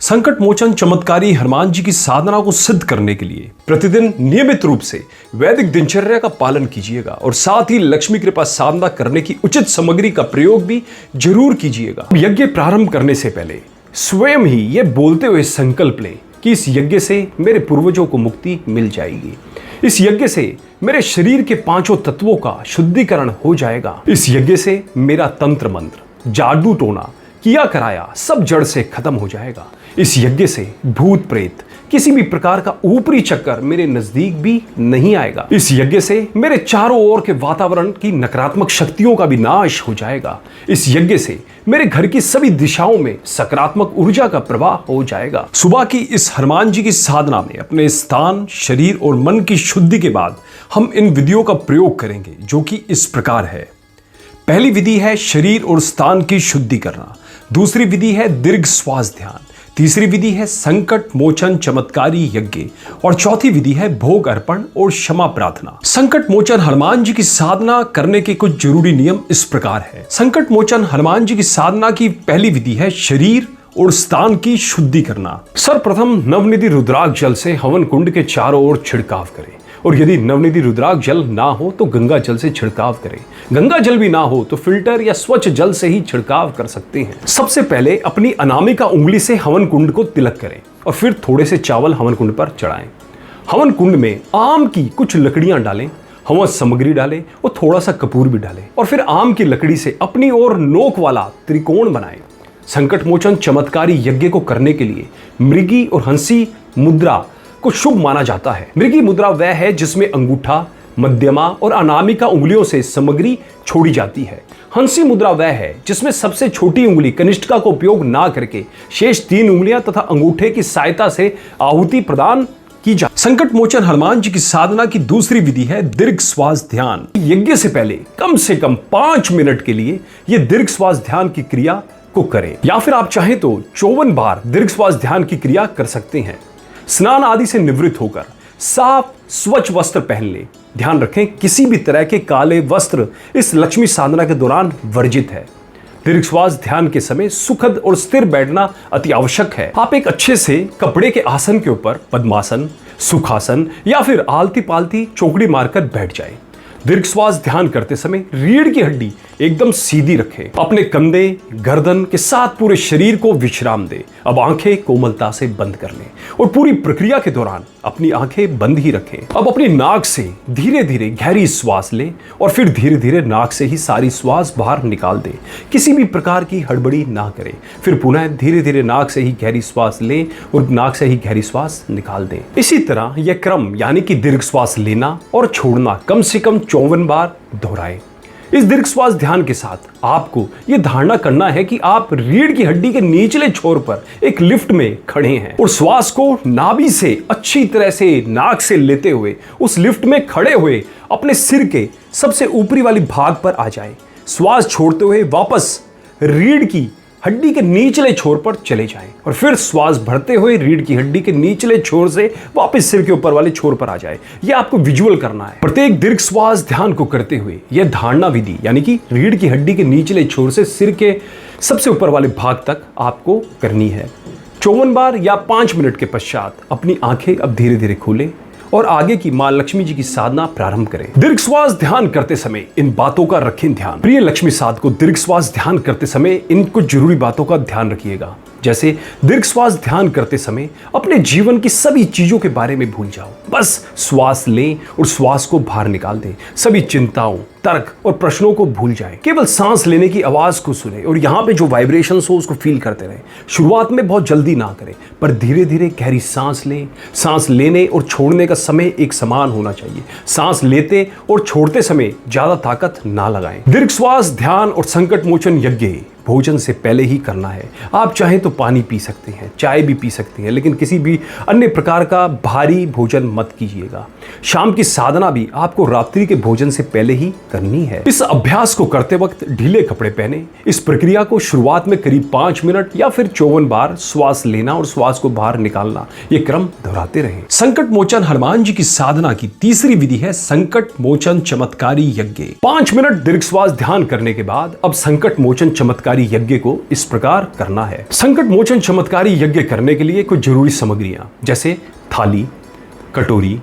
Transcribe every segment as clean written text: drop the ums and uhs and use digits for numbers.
संकट मोचन चमत्कारी हनुमान जी की साधना को सिद्ध करने के लिए प्रतिदिन नियमित रूप से वैदिक दिनचर्या का पालन कीजिएगा और साथ ही लक्ष्मी कृपा साधना करने की उचित सामग्री का प्रयोग भी जरूर कीजिएगा। यज्ञ प्रारंभ करने से पहले स्वयं ही यह बोलते हुए संकल्प लें कि इस यज्ञ से मेरे पूर्वजों को मुक्ति मिल जाएगी, इस यज्ञ से मेरे शरीर के पांचों तत्वों का शुद्धिकरण हो जाएगा, इस यज्ञ से मेरा तंत्र मंत्र, जादू टोना, किया कराया सब जड़ से खत्म हो जाएगा, इस यज्ञ से भूत प्रेत किसी भी प्रकार का ऊपरी चक्कर मेरे नजदीक भी नहीं आएगा, इस यज्ञ से मेरे चारों ओर के वातावरण की नकारात्मक शक्तियों का भी नाश हो जाएगा, इस यज्ञ से मेरे घर की सभी दिशाओं में सकारात्मक ऊर्जा का प्रवाह हो जाएगा। सुबह की इस हनुमान जी की साधना में अपने स्थान, शरीर और मन की शुद्धि के बाद हम इन विधियों का प्रयोग करेंगे, जो कि इस प्रकार है। पहली विधि है शरीर और स्थान की शुद्धि करना, दूसरी विधि है दीर्घ श्वास ध्यान, तीसरी विधि है संकट मोचन चमत्कारी यज्ञ और चौथी विधि है भोग अर्पण और क्षमा प्रार्थना। संकट मोचन हनुमान जी की साधना करने के कुछ जरूरी नियम इस प्रकार है। संकट मोचन हनुमान जी की साधना की पहली विधि है शरीर और स्थान की शुद्धि करना। सर्वप्रथम नवनिधि रुद्राक्ष जल से हवन कुंड के चारों ओर छिड़काव करें और यदि नवनिधि रुद्राक्ष जल ना हो तो गंगा जल से छिड़काव करें। गंगा जल भी ना हो तो फिल्टर या स्वच्छ जल से ही छिड़काव कर सकते हैं। सबसे पहले अपनी अनामिका उंगली से हवन कुंड को तिलक करें और फिर थोड़े से चावल हवन कुंड पर चढ़ाएं। हवन कुंड में आम की कुछ लकड़ियां डालें, हवन सामग्री डालें और थोड़ा सा कपूर भी डालें और फिर आम की लकड़ी से अपनी ओर नोक वाला त्रिकोण बनाएं। संकट मोचन चमत्कारी यज्ञ को करने के लिए मृगी और हंसी मुद्रा को शुभ माना जाता है। मृगी मुद्रा वह है जिसमें अंगूठा, मध्यमा और अनामिका उंगलियों से सामग्री छोड़ी जाती है। हंसी मुद्रा वह है जिसमें सबसे छोटी उंगली कनिष्ठिका को उपयोग ना करके शेष 3 उंगलियां तथा अंगूठे की सहायता से आहुति प्रदान की जाए। संकट मोचन हनुमान जी की साधना की दूसरी विधि है दीर्घ श्वास ध्यान। यज्ञ से कम 5 मिनट के लिए यह दीर्घ श्वास ध्यान की क्रिया को करें, या फिर आप चाहें तो 54 बार दीर्घ श्वास ध्यान की क्रिया कर सकते हैं। स्नान आदि से निवृत्त होकर साफ स्वच्छ वस्त्र पहन ले। ध्यान रखें किसी भी तरह के काले वस्त्र इस लक्ष्मी साधना के दौरान वर्जित है। दीर्घ श्वास ध्यान के समय सुखद और स्थिर बैठना अति आवश्यक है। आप एक अच्छे से कपड़े के आसन के ऊपर पद्मासन, सुखासन या फिर आलती पालती चौकड़ी मारकर बैठ जाए। दीर्घ श्वास ध्यान करते समय रीढ़ की हड्डी एकदम सीधी रखें। अपने कंधे, गर्दन के साथ पूरे शरीर को विश्राम दें। अब आंखें कोमलता से बंद कर लें और पूरी प्रक्रिया के दौरान अपनी आंखें बंद ही रखें। अब अपनी नाक से धीरे धीरे गहरी श्वास लें और फिर धीरे धीरे नाक से ही सारी श्वास बाहर निकाल दें। किसी भी प्रकार की हड़बड़ी ना करें। फिर पुनः धीरे धीरे नाक से ही गहरी श्वास लें और नाक से ही गहरी श्वास निकाल दें। इसी तरह यह क्रम यानी कि दीर्घ श्वास लेना और छोड़ना कम से कम 54 बार दोहराएं। इस दीर्घ श्वास ध्यान के साथ आपको यह धारणा करना है कि आप रीढ़ की हड्डी के निचले छोर पर एक लिफ्ट में खड़े हैं और श्वास को नाभि से अच्छी तरह से नाक से लेते हुए उस लिफ्ट में खड़े हुए अपने सिर के सबसे ऊपरी वाली भाग पर आ जाएं। श्वास छोड़ते हुए वापस रीढ़ की हड्डी के निचले छोर पर चले जाएं और फिर श्वास भरते हुए रीढ़ की हड्डी के निचले छोर से वापस सिर के ऊपर वाले छोर पर आ जाए। यह आपको विजुअल करना है। प्रत्येक दीर्घ श्वास ध्यान को करते हुए यह धारणा विधि यानी कि रीढ़ की हड्डी के निचले छोर से सिर के सबसे ऊपर वाले भाग तक आपको करनी है। 54 बार या 5 मिनट के पश्चात अपनी आंखें अब धीरे धीरे खोलें और आगे की मां लक्ष्मी जी की साधना प्रारंभ करें। दीर्घ श्वास ध्यान करते समय इन बातों का रखें ध्यान। प्रिय लक्ष्मी साध को दीर्घ श्वास ध्यान करते समय इन कुछ जरूरी बातों का ध्यान रखिएगा। जैसे दीर्घ श्वास ध्यान करते समय अपने जीवन की सभी चीजों के बारे में भूल जाओ। बस श्वास लें और श्वास को बाहर निकाल दें। सभी चिंताओं, तर्क और प्रश्नों को भूल जाएं। केवल सांस लेने की आवाज को सुने और यहाँ पे जो वाइब्रेशंस हो उसको फील करते रहें। शुरुआत में बहुत जल्दी ना करें, पर धीरे धीरे गहरी सांस लें। सांस लेने और छोड़ने का समय एक समान होना चाहिए। सांस लेते और छोड़ते समय ज्यादा ताकत ना लगाएं। दीर्घ श्वास ध्यान और संकट मोचन यज्ञ भोजन से पहले ही करना है। आप चाहें तो पानी पी सकते हैं, चाय भी पी सकते हैं, लेकिन किसी भी अन्य प्रकार का भारी भोजन मत कीजिएगा। शाम की साधना भी आपको रात्रि के भोजन से पहले ही करनी है। इस अभ्यास को करते वक्त ढीले कपड़े पहने। इस प्रक्रिया को शुरुआत में करीब 5 मिनट या फिर 54 बार श्वास लेना और श्वास को बाहर निकालना, ये क्रम दोहराते रहें। संकट मोचन हनुमान जी की साधना की तीसरी विधि है संकट मोचन चमत्कारी यज्ञ। 5 मिनट दीर्घ श्वास ध्यान करने के बाद अब संकट मोचन चमत्कारी चमत्कारी यज्ञ को इस प्रकार करना है। संकट मोचन चमत्कारी यज्ञ करने के लिए कुछ जरूरी सामग्रियां जैसे थाली, कटोरी,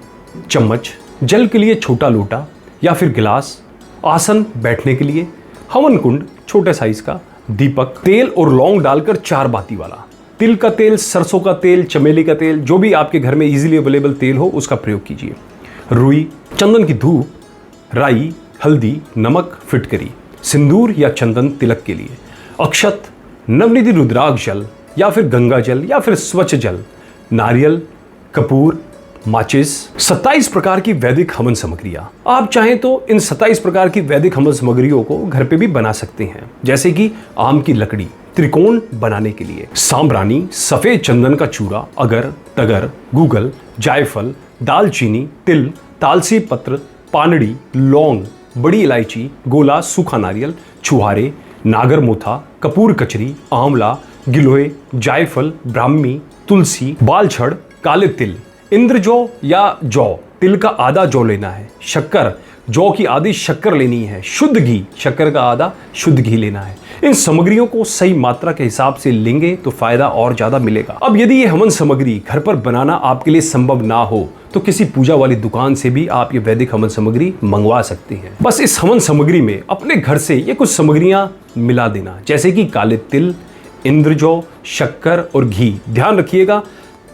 चम्मच, जल के लिए छोटा लोटा या फिर गिलास, आसन बैठने के लिए, हवन कुंड छोटे साइज का, दीपक, तेल और लौंग डालकर 4 बाती वाला, तिल का तेल, सरसों का तेल, चमेली का तेल, जो भी आपके घर में इजीली अवेलेबल तेल हो उसका प्रयोग कीजिए, रुई, चंदन की धूप, राई, हल्दी, नमक, फिटकरी, सिंदूर या चंदन तिलक के लिए, अक्षत, नवनिधि रुद्राक्ष जल या फिर गंगा जल या फिर स्वच्छ जल, नारियल, कपूर, माचिस। 27 प्रकार की वैदिक हवन सामग्रियां। आप चाहें तो इन 27 प्रकार की वैदिक हवन सामग्रियों को घर पे भी बना सकते हैं, जैसे कि आम की लकड़ी त्रिकोण बनाने के लिए, सांब्रानी, सफेद चंदन का चूड़ा, अगर, तगर, गूगल, जायफल, दालचीनी, तिल, तालसी पत्र, पानड़ी, लौंग, बड़ी इलायची, गोला, सूखा नारियल, छुहारे, नागरमोथा, कपूर कचरी, आंवला, गिलोय, जायफल, ब्राह्मी, तुलसी, बालछड़, काले तिल, इंद्र जौ या जौ, तिल का आधा जौ लेना है, शक्कर, जौ की आधी शक्कर लेनी है, शुद्ध घी, शक्कर का आधा शुद्ध घी लेना है। इन सामग्रियों को सही मात्रा के हिसाब से लेंगे तो फायदा और ज्यादा मिलेगा। अब यदि ये हवन सामग्री घर पर बनाना आपके लिए संभव ना हो तो किसी पूजा वाली दुकान से भी आप ये वैदिक हवन सामग्री मंगवा सकते हैं। बस इस हवन सामग्री में अपने घर से ये कुछ सामग्रियां मिला देना, जैसे कि काले तिल, इंद्रजौ, शक्कर और घी। ध्यान रखिएगा,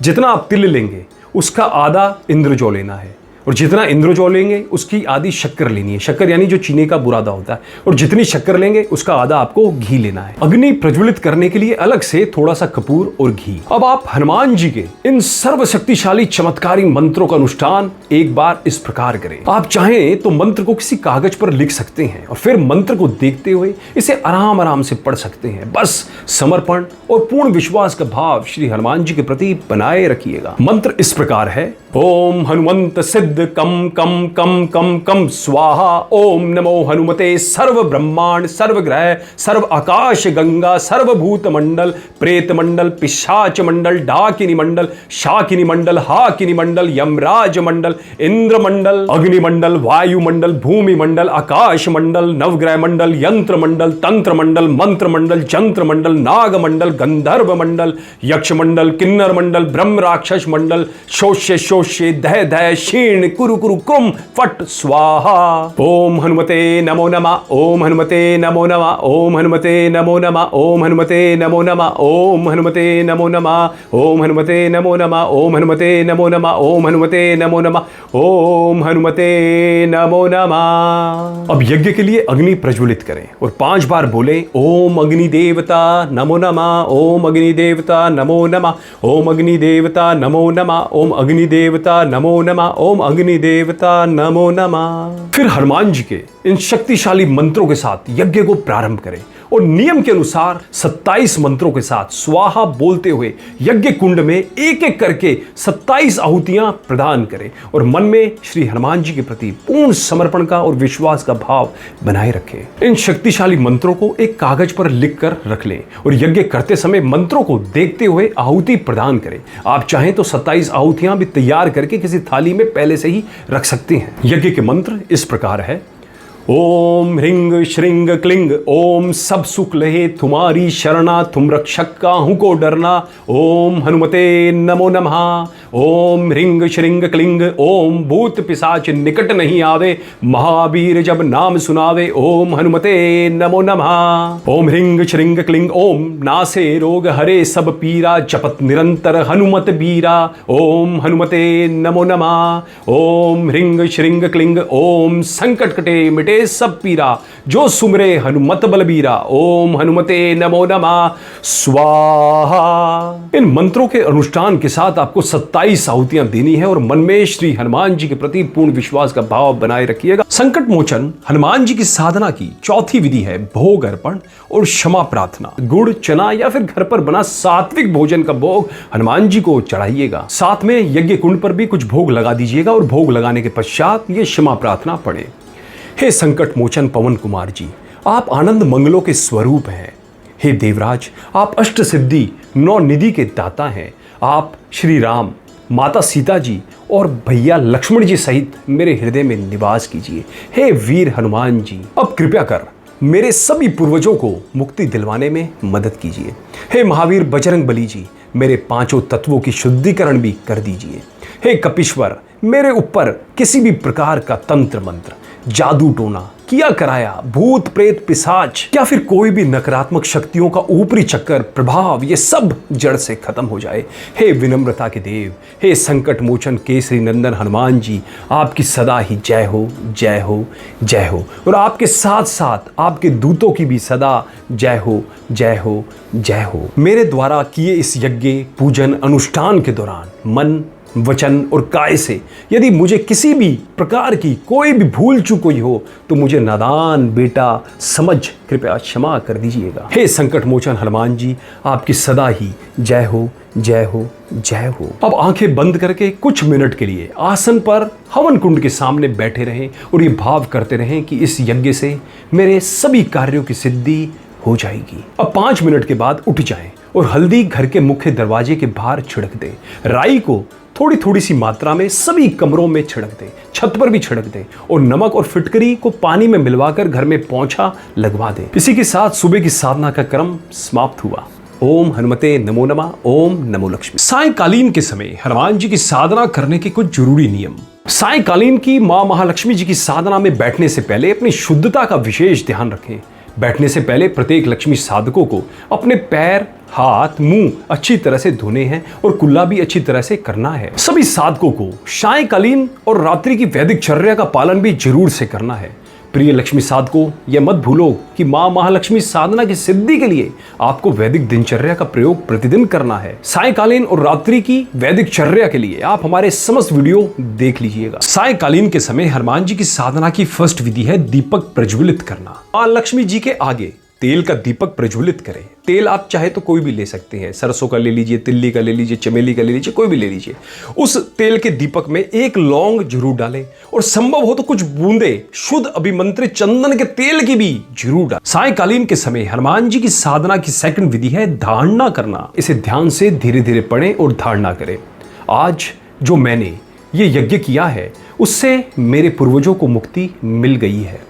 जितना आप तिल लेंगे उसका आधा इंद्रजौ लेना है, और जितना इंद्रजौ लेंगे उसकी आधी शक्कर लेनी है। शक्कर यानी जो चीनी का बुरादा होता है, और जितनी शक्कर लेंगे उसका आधा आपको घी लेना है। अग्नि प्रज्वलित करने के लिए अलग से थोड़ा सा कपूर और घी। अब आप हनुमान जी के इन सर्वशक्तिशाली चमत्कारी मंत्रों का अनुष्ठान एक बार इस प्रकार करें। आप चाहें तो मंत्र को किसी कागज पर लिख सकते हैं और फिर मंत्र को देखते हुए इसे आराम आराम से पढ़ सकते हैं। बस समर्पण और पूर्ण विश्वास का भाव श्री हनुमान जी के प्रति बनाए रखिएगा। मंत्र इस प्रकार है, ओम हनुमंत सिद्ध कम कम कम कम कम स्वाहा। ओम नमो हनुमते सर्व ब्रह्मांड सर्व ग्रह सर्व आकाश गंगा सर्वभूत मंडल प्रेत मंडल पिशाच मंडल डाकिनी मंडल शाकिनी मंडल हाकिनी मंडल यमराज मंडल इंद्र मंडल अग्नि मंडल वायु मंडल भूमि मंडल आकाश मंडल नवग्रह मंडल यंत्र मंडल तंत्र मंडल मंत्र मंडल जंत्र मंडल नाग मंडल गंधर्व मंडल यक्ष मंडल किन्नर मंडल ब्रह्म राक्षस मंडल शोष्य शोष्य दह दह क्षीण कुरु कुरु कुम फट स्वाहा। ओम हनुमते नमो नमः। ओम हनुमते नमो नमः। ओम हनुमते नमो नमः। ओम हनुमते नमो नमः। ओम हनुमते नमो नमः। ओम हनुमते नमो नमः। ओम हनुमते नमो नमः। ओम हनुमते नमो नमः। ओम हनुमते नमो नमः। अब यज्ञ के लिए अग्नि प्रज्वलित करें और 5 बार बोले, ओम अग्नि देवता नमो नमः। ओम अग्नि देवता नमो नमः। ओम अग्नि देवता नमो नमः। ओम अग्नि देवता नमो नमः। ओम अग्नि देवता नमो नमः। फिर हनुमान जी के इन शक्तिशाली मंत्रों के साथ यज्ञ को प्रारंभ करें और नियम के अनुसार 27 मंत्रों के साथ स्वाहा बोलते हुए यज्ञ कुंड में एक एक करके 27 आहुतियां प्रदान करें और मन में श्री हनुमान जी के प्रति पूर्ण समर्पण का और विश्वास का भाव बनाए रखें। इन शक्तिशाली मंत्रों को एक कागज पर लिख कर रख लें और यज्ञ करते समय मंत्रों को देखते हुए आहुति प्रदान करें। आप चाहें तो 27 आहुतियां भी तैयार करके किसी थाली में पहले से ही रख सकते हैं। यज्ञ के मंत्र इस प्रकार है, ओम ह्रींग श्रींग क्लिंग ओम सब सुख लहे तुम्हारी शरणा तुम रक्षक का हूं को डरना। ओम हनुमते नमो नमः। ओम ह्रींग श्रींग क्लिंग ओम भूत पिशाच निकट नहीं आवे महावीर जब नाम सुनावे। ओम हनुमते नमो नमः। ओम ह्रींग श्रींग क्लिंग ओम नासे रोग हरे सब पीरा जपत निरंतर हनुमत बीरा। ओम हनुमते नमो नमः। ओम ह्रींग श्रींग क्लिंग ओम संकट कटे मिटे सब पीरा जो सुमरे हनुमत बलबीरा। ओम हनुमते नमो नमः स्वाहा। इन मंत्रों के अनुष्ठान के साथ आपको 27 आहुतियां देनी है और मन में श्री हनुमान जी के प्रति पूर्ण विश्वास का भाव बनाए रखिएगा। संकट मोचन हनुमान जी की साधना की चौथी विधि है भोग अर्पण और क्षमा प्रार्थना। गुड़ चना या फिर घर पर बना सात्विक भोजन का भोग हनुमान जी को चढ़ाइएगा। साथ में यज्ञ कुंड पर भी कुछ भोग लगा दीजिएगा और भोग लगाने के पश्चात ये क्षमा प्रार्थना पढ़े। हे संकट मोचन पवन कुमार जी, आप आनंद मंगलों के स्वरूप हैं। हे देवराज, आप अष्ट सिद्धि 9 निधि के दाता हैं। आप श्री राम, माता सीता जी और भैया लक्ष्मण जी सहित मेरे हृदय में निवास कीजिए। हे वीर हनुमान जी, अब कृपया कर मेरे सभी पूर्वजों को मुक्ति दिलवाने में मदद कीजिए। हे महावीर बजरंग बली जी, मेरे पांचों तत्वों की शुद्धिकरण भी कर दीजिए। हे कपीश्वर, मेरे ऊपर किसी भी प्रकार का तंत्र मंत्र, जादू टोना, किया कराया, भूत प्रेत पिशाच या फिर कोई भी नकारात्मक शक्तियों का ऊपरी चक्कर प्रभाव, ये सब जड़ से खत्म हो जाए। हे विनम्रता के देव, हे संकट मोचन केसरी नंदन हनुमान जी, आपकी सदा ही जय हो, जय हो, जय हो। और आपके साथ साथ आपके दूतों की भी सदा जय हो, जय हो, जय हो। मेरे द्वारा किए इस यज्ञ पूजन अनुष्ठान के दौरान मन वचन और काय से यदि मुझे किसी भी प्रकार की कोई भी भूल चूक हुई हो तो मुझे नादान बेटा समझ कृपया क्षमा कर दीजिएगा। हे संकट मोचन हनुमान जी, आपकी सदा ही जय हो, जय हो, जय हो। अब आंखें बंद करके कुछ मिनट के लिए आसन पर हवन कुंड के सामने बैठे रहें और ये भाव करते रहें कि इस यज्ञ से मेरे सभी कार्यों की सिद्धि हो जाएगी। अब 5 मिनट के बाद उठ जाएं और हल्दी घर के मुख्य दरवाजे के बाहर छिड़क दें। राई को थोड़ी थोड़ी सी मात्रा में सभी कमरों में छिड़क दें, छत पर भी छिड़क दें और नमक और फिटकरी को पानी में मिलवाकर घर में पोंछा लगवा दें। इसी के साथ सुबह की साधना का क्रम समाप्त हुआ। ओम हनुमते नमो नमः, ओम नमो लक्ष्मी। सायंकालीन के समय हनुमान जी की साधना करने के कुछ जरूरी नियम। सायंकालीन की मां महालक्ष्मी जी की साधना में बैठने से पहले अपनी शुद्धता का विशेष ध्यान रखें। बैठने से पहले प्रत्येक लक्ष्मी साधकों को अपने पैर, हाथ, मुंह अच्छी तरह से धोने हैं और कुल्ला भी अच्छी तरह से करना है। सभी साधकों को सायंकालीन और रात्रि की वैदिक चर्या का पालन भी जरूर से करना है। प्रिय लक्ष्मी साधकों, यह मत भूलो कि मां महालक्ष्मी साधना की सिद्धि के लिए आपको वैदिक दिनचर्या का प्रयोग प्रतिदिन करना है। सायंकालीन और रात्रि की वैदिक चर्या के लिए आप हमारे समस्त वीडियो देख लीजिएगा। सायंकालीन के समय हनुमान जी की साधना की फर्स्ट विधि है दीपक प्रज्वलित करना। मां लक्ष्मी जी के आगे तेल का दीपक प्रज्वलित करें। तेल आप चाहे तो कोई भी ले सकते हैं, सरसों का ले लीजिए, तिल्ली का ले लीजिए, चमेली का ले लीजिए, कोई भी ले लीजिए। उस तेल के दीपक में एक लौंग जरूर डालें और संभव हो तो कुछ बूंदे शुद्ध अभिमंत्रित चंदन के तेल की भी जरूर डालें। सायंकालीन के समय हनुमान जी की साधना की सेकंड विधि है धारणा करना। इसे ध्यान से धीरे धीरे पढ़ें और धारणा करें। आज जो मैंने ये यज्ञ किया है उससे मेरे पूर्वजों को मुक्ति मिल गई है।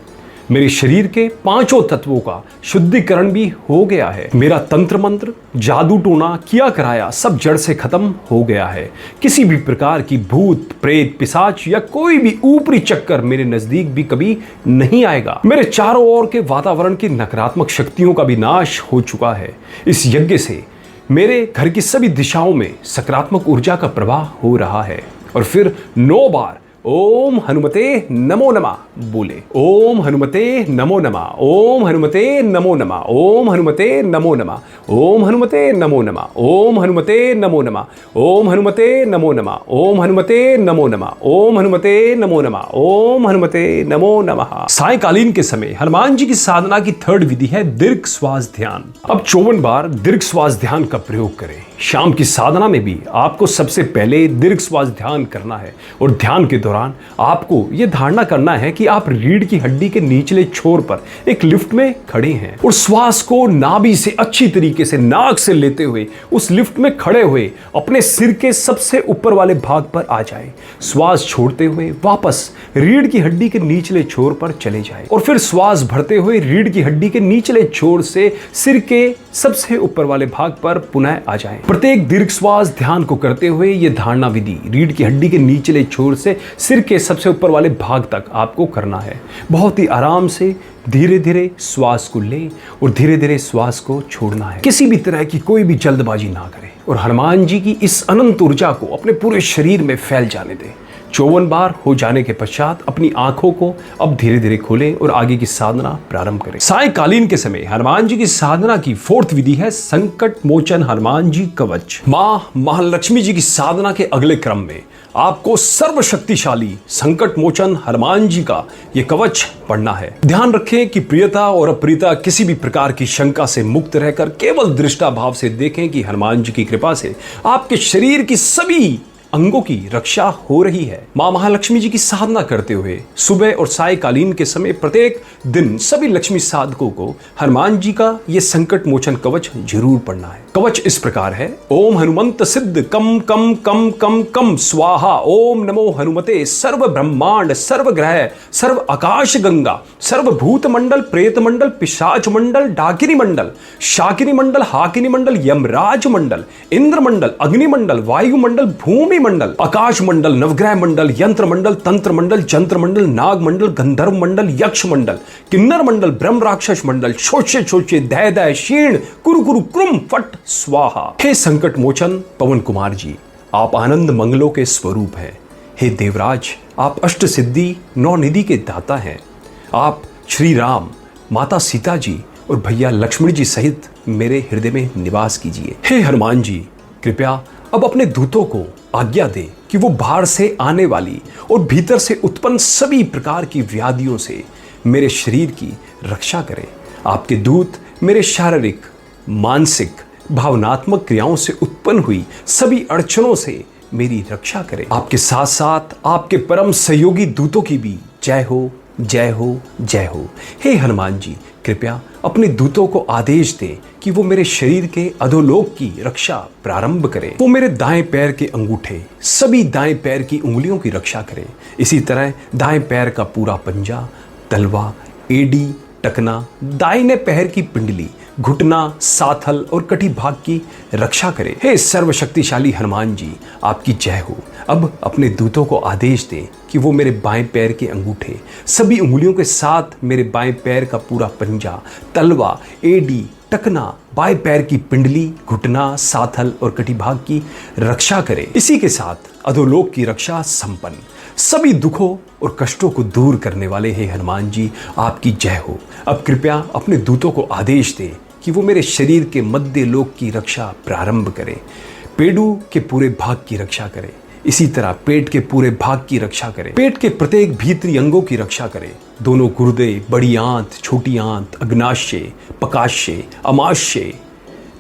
मेरे शरीर के पांचों तत्वों का शुद्धिकरण भी हो गया है। मेरा तंत्र मंत्र, जादू टोना, किया कराया सब जड़ से खत्म हो गया है। किसी भी प्रकार की भूत प्रेत पिशाच या कोई भी ऊपरी चक्कर मेरे नजदीक भी कभी नहीं आएगा। मेरे चारों ओर के वातावरण की नकारात्मक शक्तियों का भी नाश हो चुका है। इस यज्ञ से मेरे घर की सभी दिशाओं में सकारात्मक ऊर्जा का प्रवाह हो रहा है। और फिर 9 बार ओम हनुमते नमो नमः बोले। ओम हनुमते नमो नमः, ओम हनुमते नमो नमः, ओम हनुमते नमो नमः, ओम हनुमते नमो नमः, ओम हनुमते नमो नमः, ओम हनुमते नमो नमः, ओम हनुमते नमो नमः, ओम हनुमते नमो नमः, ओम हनुमते नमो नमः। सायंकालीन के समय हनुमान जी की साधना की थर्ड विधि है दीर्घ श्वास ध्यान। अब 54 बार दीर्घ श्वास ध्यान का प्रयोग करें। शाम की साधना में भी आपको सबसे पहले दीर्घ श्वास ध्यान करना है और ध्यान के दौरान आपको यह धारणा करना है कि आप रीढ़ की हड्डी के निचले छोर पर एक लिफ्ट में खड़े हैं और श्वास को नाभि से अच्छी तरीके से नाक से लेते हुए उस लिफ्ट में खड़े हुए अपने सिर के सबसे ऊपर वाले भाग पर आ जाए। श्वास छोड़ते हुए वापस रीढ़ की हड्डी के निचले छोर पर चले जाए और फिर श्वास भरते हुए रीढ़ की हड्डी के निचले छोर से सिर के सबसे ऊपर वाले भाग पर पुनः आ जाए। प्रत्येक दीर्घ श्वास ध्यान को करते हुए यह धारणा विधि रीढ़ की हड्डी के निचले छोर से सिर के सबसे ऊपर वाले भाग तक आपको करना है। बहुत ही आराम से धीरे धीरे श्वास को लें और धीरे धीरे श्वास को छोड़ना है। किसी भी तरह की कोई भी जल्दबाजी ना करें और हनुमान जी की इस अनंत ऊर्जा को अपने पूरे शरीर में फैल जाने दें। 54 बार हो जाने के पश्चात अपनी आंखों को अब धीरे धीरे खोलें और आगे की साधना प्रारंभ करें। सायंकालीन के समय हनुमान जी की साधना की फोर्थ विधि है संकट मोचन हनुमान जी कवच। मां महालक्ष्मी जी की साधना के अगले क्रम में आपको सर्वशक्तिशाली संकट मोचन हनुमान जी का यह कवच पढ़ना है। ध्यान रखें कि प्रियता और अप्रियता किसी भी प्रकार की शंका से मुक्त रहकर केवल दृष्टा भाव से देखें कि हनुमान जी की कृपा से आपके शरीर की सभी अंगों की रक्षा हो रही है। मां महालक्ष्मी जी की साधना करते हुए सुबह और सायकालीन के समय प्रत्येक दिन सभी लक्ष्मी साधकों को हनुमान जी का यह संकट मोचन कवच जरूर पढ़ना है। कवच इस प्रकार है: ओम हनुमंत सिद्ध कम कम कम कम कम स्वाहा। ओम नमो हनुमते सर्व ब्रह्मांड सर्व ग्रह सर्व आकाश गंगा सर्व भूत मंडल प्रेत मंडल पिशाच मंडल डाकिनी मंडल शाकिनी मंडल हाकिनी मंडल यमराज मंडल इंद्र मंडल अग्नि मंडल वायु मंडल भूमि मंडल आकाश मंडल नवग्रह मंडल यंत्र मंडल तंत्र मंडल जंत्र मंडल नाग मंडल गंधर्व मंडल यक्ष मंडल किन्नर मंडल ब्रह्म राक्षस मंडल शोचे शोचे दय दय क्षीण कुरु कुरु क्रुम फट स्वाहा। हे संकट मोचन पवन कुमार जी, आप आनंद मंगलों के स्वरूप हैं। हे देवराज, आप अष्ट सिद्धि नौ निधि के दाता हैं। आप श्री राम, माता सीता जी और भैया लक्ष्मण जी सहित मेरे हृदय में निवास कीजिए। हे हनुमान जी, कृपया अब अपने दूतों को आज्ञा दें कि वो बाहर से आने वाली और भीतर से उत्पन्न सभी प्रकार की व्याधियों से मेरे शरीर की रक्षा करें। आपके दूत मेरे शारीरिक, मानसिक, भावनात्मक क्रियाओं से उत्पन्न हुई सभी अड़चनों से मेरी रक्षा करें। आपके साथ साथ आपके परम सहयोगी दूतों की भी जय हो, जय हो, जय हो। हे हनुमान जी, कृपया अपने दूतों को आदेश दें कि वो मेरे शरीर के अधोलोक की रक्षा प्रारंभ करें। वो मेरे दाएं पैर के अंगूठे, सभी दाएं पैर की उंगलियों की रक्षा करें। इसी तरह दाएं पैर का पूरा पंजा, तलवा, एडी, टकना, दाहिने पैर की पिंडली, घुटना, साथल और कटी भाग की रक्षा करें। हे सर्वशक्तिशाली हनुमान जी, आपकी जय हो। अब अपने दूतों को आदेश दें कि वो मेरे बाएं पैर के अंगूठे, सभी उंगलियों के साथ मेरे बाएं पैर का पूरा पंजा, तलवा, एडी, टकना, बाएं पैर की पिंडली, घुटना, साथल और कटी भाग की रक्षा करें। इसी के साथ अधोलोक की रक्षा संपन्न। सभी दुखों और कष्टों को दूर करने वाले हे हनुमान जी, आपकी जय हो। अब कृपया अपने दूतों को आदेश दें कि वो मेरे शरीर के मध्य लोक की रक्षा प्रारंभ करें। पेडू के पूरे भाग की रक्षा करें। इसी तरह पेट के पूरे भाग की रक्षा करें। पेट के प्रत्येक भीतरी अंगों की रक्षा करें। दोनों गुर्दे, बड़ी आंत, छोटी आंत, अग्नाशय, पकाशय, अमाशय,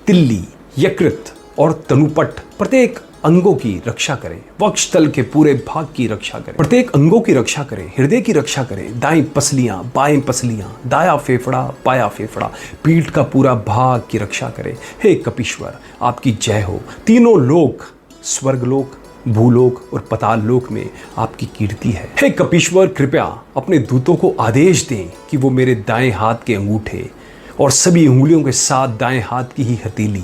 तिल्ली, यकृत और तनुपट प्रत्येक अंगों की रक्षा करें। वक्षस्थल के पूरे भाग की रक्षा करें। प्रत्येक अंगों की रक्षा करें। हृदय की रक्षा करें। दाएं पसलियां, बाएं पसलियां, दाया फेफड़ा, बाया फेफड़ा, पीठ का पूरा भाग की रक्षा करें। हे कपीश्वर, आपकी जय हो। तीनों लोक, स्वर्गलोक, भूलोक और पताल लोक में आपकी कीर्ति है। हे कपीश्वर, कृपया अपने दूतों को आदेश दें कि वो मेरे दाएं हाथ के अंगूठे और सभी उंगलियों के साथ दाएं हाथ की ही हथेली,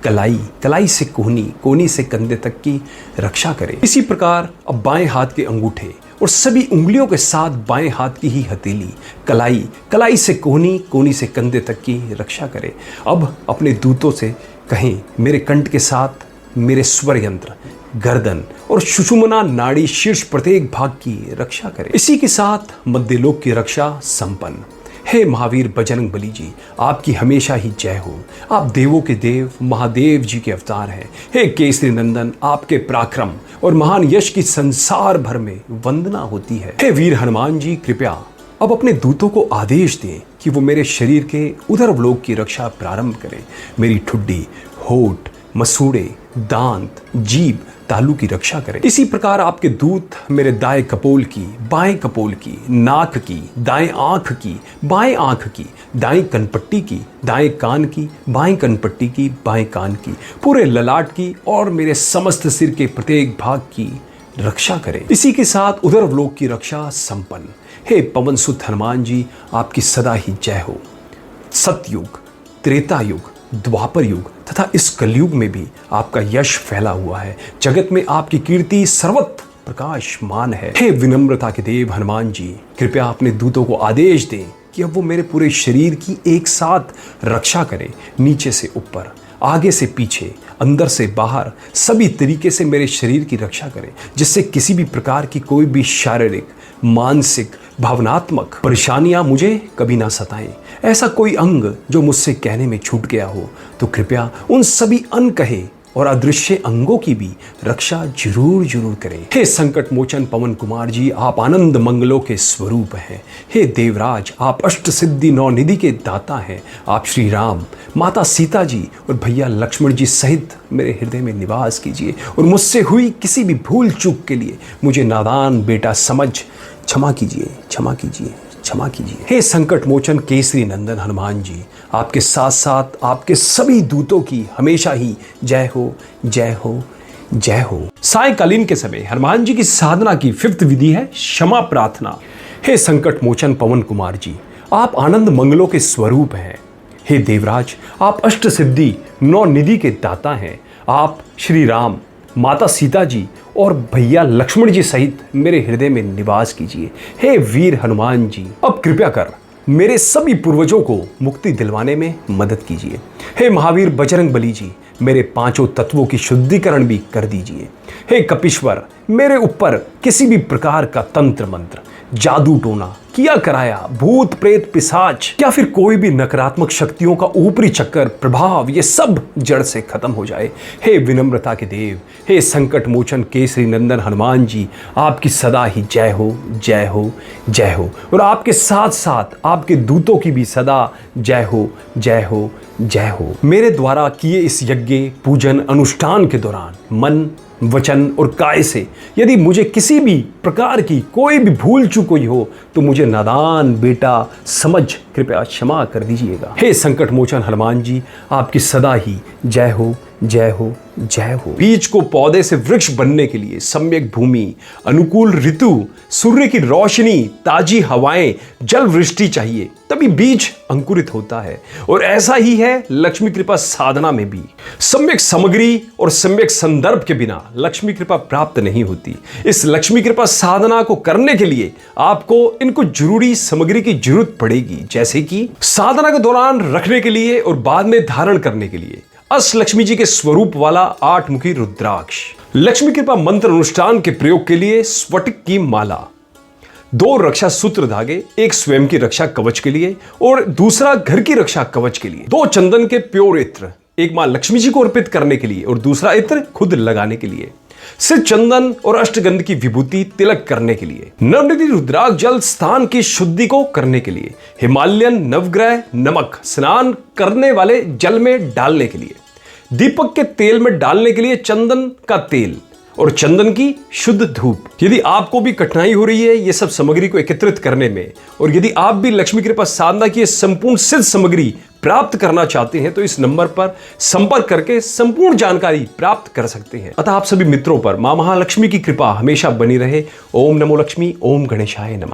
कलाई, कलाई से कोहनी, कोहनी से कंधे तक की रक्षा करें। इसी प्रकार अब बाएं हाथ के अंगूठे और सभी उंगलियों के साथ बाएं हाथ की ही हथेली, कलाई, कलाई से कोहनी, कोहनी से कंधे तक की रक्षा करें। अब अपने दूतों से कहें मेरे कंठ के साथ मेरे स्वर यंत्र, गर्दन और सुषुम्ना नाड़ी शीर्ष प्रत्येक भाग की रक्षा करें। इसी के साथ मध्यलोक की रक्षा संपन्न। हे महावीर बजरंग बली जी, आपकी हमेशा ही जय हो। आप देवों के देव महादेव जी के अवतार हैं। हे केसरी नंदन, आपके पराक्रम और महान यश की संसार भर में वंदना होती है। हे वीर हनुमान जी, कृपया अब अपने दूतों को आदेश दें कि वो मेरे शरीर के उदरलोक की रक्षा प्रारंभ करें। मेरी ठुड्डी, होठ, मसूड़े, दांत, जीभ, तालू की रक्षा करें। इसी प्रकार आपके दूत मेरे दाएं कपोल की, बाएं कपोल की, नाक की, दाएं आंख की, बाएं आंख की, दाएं कनपट्टी की, दाएं कान की, बाएं कनपट्टी की, बाएं कान की, पूरे ललाट की और मेरे समस्त सिर के प्रत्येक भाग की रक्षा करें। इसी के साथ उदरलोक की रक्षा संपन्न। हे पवन सुत हनुमान जी, आपकी सदा ही जय हो। सतयुग, त्रेता युग, द्वापर युग तथा इस कलयुग में भी आपका यश फैला हुआ है। जगत में आपकी कीर्ति सर्वत्र प्रकाशमान है। हे विनम्रता के देव हनुमान जी, कृपया अपने दूतों को आदेश दें कि अब वो मेरे पूरे शरीर की एक साथ रक्षा करें। नीचे से ऊपर, आगे से पीछे, अंदर से बाहर, सभी तरीके से मेरे शरीर की रक्षा करें, जिससे किसी भी प्रकार की कोई भी शारीरिक, मानसिक, भावनात्मक परेशानियां मुझे कभी ना सताएं। ऐसा कोई अंग जो मुझसे कहने में छूट गया हो तो कृपया उन सभी अनकहे और अदृश्य अंगों की भी रक्षा जरूर जरूर करें। हे संकट मोचन पवन कुमार जी, आप आनंद मंगलों के स्वरूप हैं। हे देवराज, आप अष्ट सिद्धि नौ निधि के दाता हैं। आप श्री राम, माता सीता जी और भैया लक्ष्मण जी सहित मेरे हृदय में निवास कीजिए और मुझसे हुई किसी भी भूल चूक के लिए मुझे नादान बेटा समझ क्षमा कीजिए, क्षमा कीजिए, क्षमा कीजिए। हे संकट मोचन केसरी नंदन हनुमान जी, आपके साथ साथ आपके सभी दूतों की हमेशा ही जय हो, जय हो, जय हो। सायंकालीन के समय हनुमान जी की साधना की 5th विधि है क्षमा प्रार्थना। हे संकट मोचन पवन कुमार जी, आप आनंद मंगलों के स्वरूप हैं। हे देवराज, आप अष्ट सिद्धि नौ निधि के दाता हैं। आप श्री राम, माता सीता जी और भैया लक्ष्मण जी सहित मेरे हृदय में निवास कीजिए। हे वीर हनुमान जी, अब कृपया कर मेरे सभी पूर्वजों को मुक्ति दिलवाने में मदद कीजिए। हे महावीर बजरंग बली जी, मेरे 5 तत्वों की शुद्धिकरण भी कर दीजिए। हे कपीश्वर, मेरे ऊपर किसी भी प्रकार का तंत्र मंत्र, जादू टोना, किया कराया, भूत प्रेत पिशाच या फिर कोई भी नकारात्मक शक्तियों का ऊपरी चक्कर प्रभाव, ये सब जड़ से खत्म हो जाए। हे विनम्रता के देव, हे संकट मोचन केसरी नंदन हनुमान जी, आपकी सदा ही जय हो, जय हो, जय हो। और आपके साथ साथ आपके दूतों की भी सदा जय हो, जय हो, जय हो। मेरे द्वारा किए इस यज्ञ पूजन अनुष्ठान के दौरान मन, वचन और काय से यदि मुझे किसी भी प्रकार की कोई भी भूल चूक हुई हो तो मुझे नादान बेटा समझ कृपया क्षमा कर दीजिएगा। हे संकट मोचन हनुमान जी, आपकी सदा ही जय हो, जय हो, जय हो। बीज को पौधे से वृक्ष बनने के लिए सम्यक भूमि, अनुकूल ऋतु, सूर्य की रोशनी, ताजी हवाएं, जल वृष्टि चाहिए, तभी बीज अंकुरित होता है। और ऐसा ही है लक्ष्मी कृपा साधना में भी। सम्यक सामग्री और सम्यक संदर्भ के बिना लक्ष्मी कृपा प्राप्त नहीं होती। इस लक्ष्मी कृपा साधना को करने के लिए आपको इनको जरूरी सामग्री की जरूरत पड़ेगी, जैसे कि साधना के दौरान रखने के लिए और बाद में धारण करने के लिए अष्ट लक्ष्मी जी के स्वरूप वाला 8 मुखी रुद्राक्ष, लक्ष्मी कृपा मंत्र अनुष्ठान के प्रयोग के लिए स्फटिक की माला, 2 रक्षा सूत्र धागे, एक स्वयं की रक्षा कवच के लिए और दूसरा घर की रक्षा कवच के लिए, 2 चंदन के प्योर इत्र, एक मां लक्ष्मी जी को अर्पित करने के लिए और दूसरा इत्र खुद लगाने के लिए, सिर चंदन और अष्टगंध की विभूति तिलक करने के लिए, नवनिधि रुद्राक्ष जल स्थान की शुद्धि को करने के लिए, हिमालयन नवग्रह नमक स्नान करने वाले जल में डालने के लिए, दीपक के तेल में डालने के लिए चंदन का तेल और चंदन की शुद्ध धूप। यदि आपको भी कठिनाई हो रही है ये सब सामग्री को एकत्रित करने में और यदि आप भी लक्ष्मी कृपा साधना की संपूर्ण सिद्ध सामग्री प्राप्त करना चाहते हैं तो इस नंबर पर संपर्क करके संपूर्ण जानकारी प्राप्त कर सकते हैं। अतः आप सभी मित्रों पर मां महालक्ष्मी की कृपा हमेशा बनी रहे। ओम नमो लक्ष्मी, ओम गणेशाय नमः।